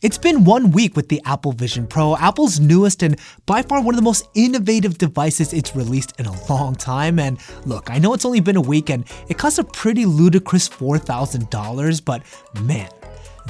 It's been 1 week with the Apple Vision Pro, Apple's newest and by far one of the most innovative devices it's released in a long time. And look, I know it's only been a week and it costs a pretty ludicrous $4,000, but man,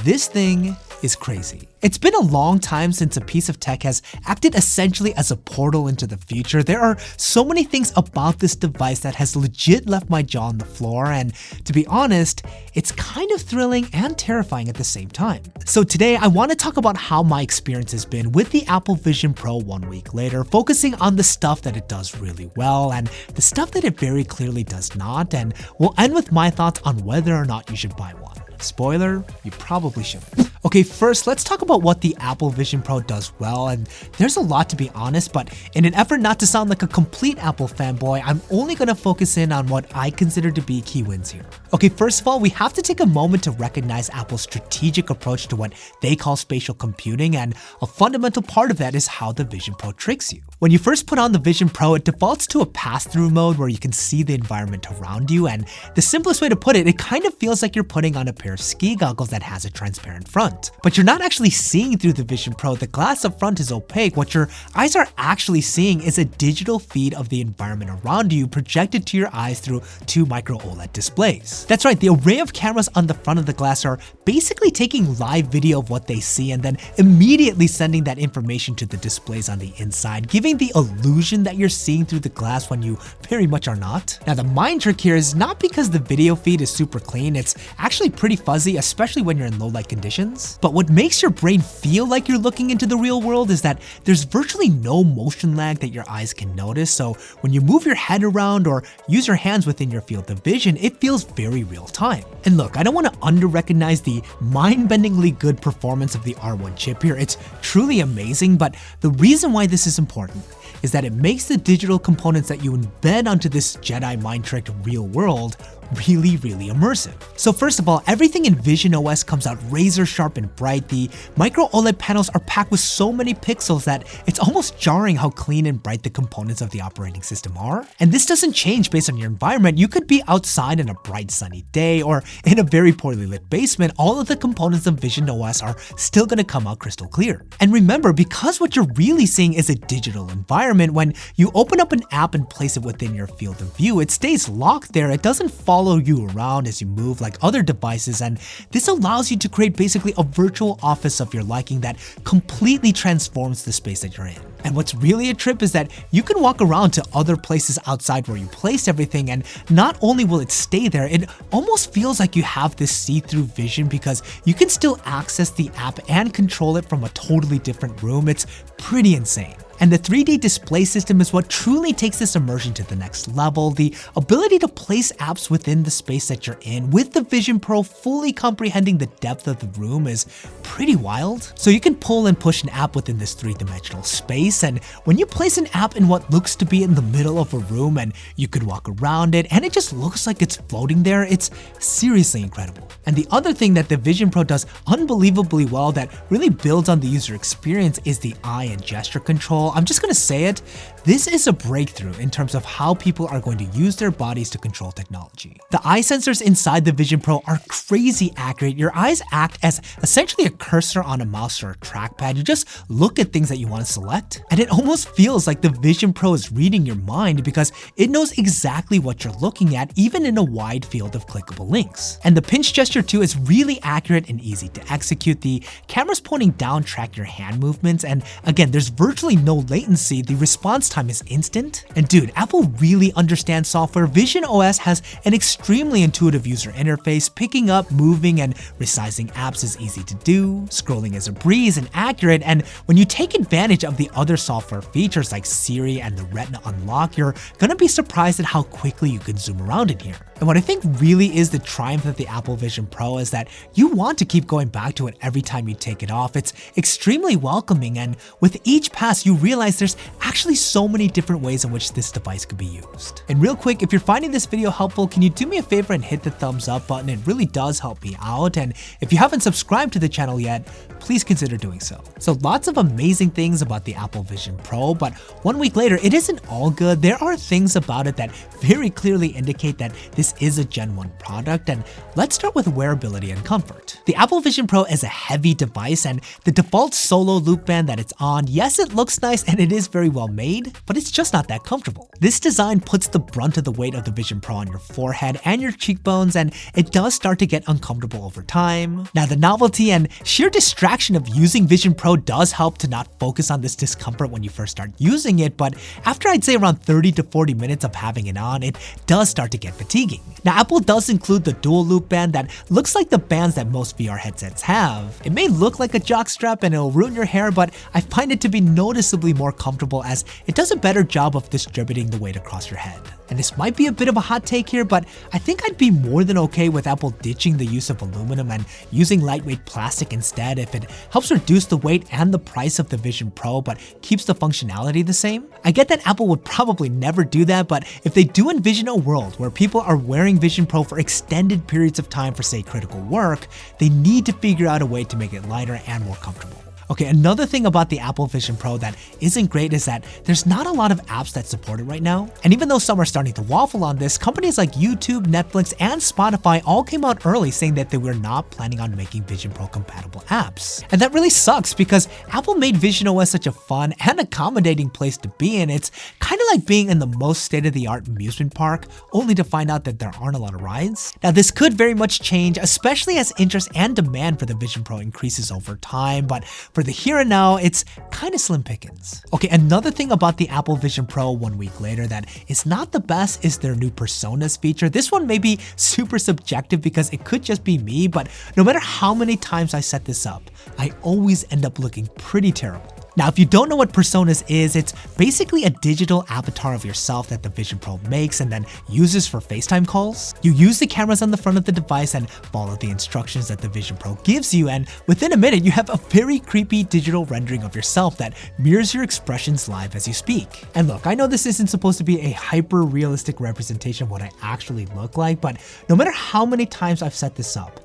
this thing is crazy. It's been a long time since a piece of tech has acted essentially as a portal into the future. There are so many things about this device that has legit left my jaw on the floor, and to be honest, it's kind of thrilling and terrifying at the same time. So today I want to talk about how my experience has been with the Apple Vision Pro 1 week later, focusing on the stuff that it does really well and the stuff that it very clearly does not, and we'll end with my thoughts on whether or not you should buy one. Spoiler, you probably shouldn't. Okay, first, let's talk about what the Apple Vision Pro does well, and there's a lot to be honest, but in an effort not to sound like a complete Apple fanboy, I'm only gonna focus in on what I consider to be key wins here. Okay, first of all, we have to take a moment to recognize Apple's strategic approach to what they call spatial computing, and a fundamental part of that is how the Vision Pro tricks you. When you first put on the Vision Pro, it defaults to a pass-through mode where you can see the environment around you, and the simplest way to put it, it kind of feels like you're putting on a pair of ski goggles that has a transparent front. But you're not actually seeing through the Vision Pro. The glass up front is opaque. What your eyes are actually seeing is a digital feed of the environment around you projected to your eyes through 2 micro OLED displays. That's right, the array of cameras on the front of the glass are basically taking live video of what they see and then immediately sending that information to the displays on the inside, giving the illusion that you're seeing through the glass when you very much are not. Now, the mind trick here is not because the video feed is super clean. It's actually pretty fuzzy, especially when you're in low light conditions. But what makes your brain feel like you're looking into the real world is that there's virtually no motion lag that your eyes can notice. So when you move your head around or use your hands within your field of vision, it feels very real time. And look, I don't want to under-recognize the mind-bendingly good performance of the R1 chip here. It's truly amazing, but the reason why this is important is that it makes the digital components that you embed onto this Jedi mind-tricked real world really immersive. So first of all, everything in Vision OS comes out razor sharp and bright. The micro OLED panels are packed with so many pixels that it's almost jarring how clean and bright the components of the operating system are. And this doesn't change based on your environment. You could be outside on a bright sunny day or in a very poorly lit basement. All of the components of Vision OS are still gonna come out crystal clear. And remember, because what you're really seeing is a digital environment, when you open up an app and place it within your field of view, it stays locked there. It doesn't follow you around as you move like other devices, and this allows you to create basically a virtual office of your liking that completely transforms the space that you're in. And what's really a trip is that you can walk around to other places outside where you placed everything, and not only will it stay there, it almost feels like you have this see-through vision because you can still access the app and control it from a totally different room. It's pretty insane. And the 3D display system is what truly takes this immersion to the next level. The ability to place apps within the space that you're in with the Vision Pro fully comprehending the depth of the room is pretty wild. So you can pull and push an app within this 3-dimensional space, and when you place an app in what looks to be in the middle of a room and you could walk around it and it just looks like it's floating there, it's seriously incredible. And the other thing that the Vision Pro does unbelievably well that really builds on the user experience is the eye and gesture control. I'm just gonna say it, this is a breakthrough in terms of how people are going to use their bodies to control technology. The eye sensors inside the Vision Pro are crazy accurate. Your eyes act as essentially a cursor on a mouse or a trackpad. You just look at things that you want to select, and it almost feels like the Vision Pro is reading your mind because it knows exactly what you're looking at, even in a wide field of clickable links. And the pinch gesture too is really accurate and easy to execute. The cameras pointing down track your hand movements, and again, there's virtually no latency. The response time is instant. And dude, Apple really understands software. Vision OS has an extremely intuitive user interface. Picking up, moving, and resizing apps is easy to do. Scrolling is a breeze and accurate. And when you take advantage of the other software features like Siri and the Retina Unlock, you're gonna be surprised at how quickly you can zoom around in here. And what I think really is the triumph of the Apple Vision Pro is that you want to keep going back to it every time you take it off. It's extremely welcoming, and with each pass you realize there's actually so many different ways in which this device could be used. And real quick, if you're finding this video helpful, can you do me a favor and hit the thumbs up button? It really does help me out. And if you haven't subscribed to the channel yet, please consider doing so. So lots of amazing things about the Apple Vision Pro, but 1 week later, it isn't all good. There are things about it that very clearly indicate that this is a Gen 1 product, and let's start with wearability and comfort. The Apple Vision Pro is a heavy device, and the default solo loop band that it's on, yes, it looks nice and it is very well made, but it's just not that comfortable. This design puts the brunt of the weight of the Vision Pro on your forehead and your cheekbones, and it does start to get uncomfortable over time. Now, the novelty and sheer distraction of using Vision Pro does help to not focus on this discomfort when you first start using it, but after I'd say around 30 to 40 minutes of having it on, it does start to get fatiguing. Now, Apple does include the dual loop band that looks like the bands that most VR headsets have. It may look like a jockstrap and it'll ruin your hair, but I find it to be noticeably more comfortable as it does a better job of distributing the weight across your head. And this might be a bit of a hot take here, but I think I'd be more than okay with Apple ditching the use of aluminum and using lightweight plastic instead if it helps reduce the weight and the price of the Vision Pro but keeps the functionality the same. I get that Apple would probably never do that, but if they do envision a world where people are wearing Vision Pro for extended periods of time for, say, critical work, they need to figure out a way to make it lighter and more comfortable. Okay, another thing about the Apple Vision Pro that isn't great is that there's not a lot of apps that support it right now. And even though some are starting to waffle on this, companies like YouTube, Netflix, and Spotify all came out early saying that they were not planning on making Vision Pro compatible apps. And that really sucks because Apple made Vision OS such a fun and accommodating place to be in. It's kind of like being in the most state-of-the-art amusement park, only to find out that there aren't a lot of rides. Now, this could very much change, especially as interest and demand for the Vision Pro increases over time, but for the here and now, it's kind of slim pickings. Okay, another thing about the Apple Vision Pro 1 week later that is not the best is their new personas feature. This one may be super subjective because it could just be me, but no matter how many times I set this up, I always end up looking pretty terrible. Now, if you don't know what personas is, it's basically a digital avatar of yourself that the Vision Pro makes and then uses for FaceTime calls. You use the cameras on the front of the device and follow the instructions that the Vision Pro gives you, and within a minute, you have a very creepy digital rendering of yourself that mirrors your expressions live as you speak. And look, I know this isn't supposed to be a hyper-realistic representation of what I actually look like, but no matter how many times I've set this up,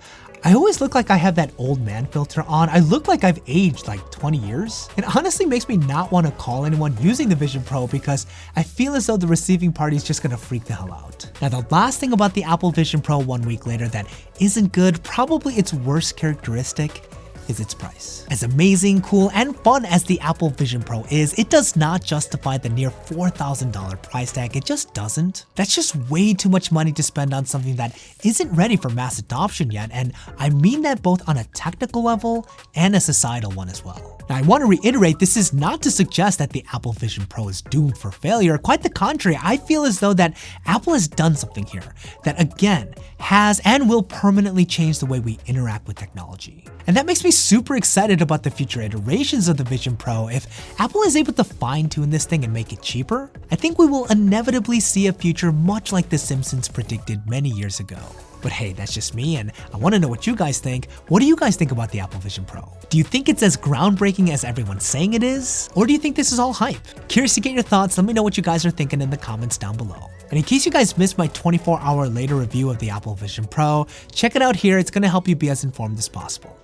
I always look like I have that old man filter on. I look like I've aged like 20 years. It honestly makes me not want to call anyone using the Vision Pro because I feel as though the receiving party is just gonna freak the hell out. Now, the last thing about the Apple Vision Pro 1 week later that isn't good, probably its worst characteristic, is its price. As amazing, cool, and fun as the Apple Vision Pro is, it does not justify the near $4,000 price tag. It just doesn't. That's just way too much money to spend on something that isn't ready for mass adoption yet, and I mean that both on a technical level and a societal one as well. Now, I want to reiterate, this is not to suggest that the Apple Vision Pro is doomed for failure. Quite the contrary, I feel as though that Apple has done something here that, again, has and will permanently change the way we interact with technology. And that makes me super excited about the future iterations of the Vision Pro. If Apple is able to fine-tune this thing and make it cheaper, I think we will inevitably see a future much like The Simpsons predicted many years ago. But hey, that's just me, and I want to know what you guys think. What do you guys think about the Apple Vision Pro? Do you think it's as groundbreaking as everyone's saying it is? Or do you think this is all hype? Curious to get your thoughts. Let me know what you guys are thinking in the comments down below. And in case you guys missed my 24-hour later review of the Apple Vision Pro, check it out here. It's going to help you be as informed as possible.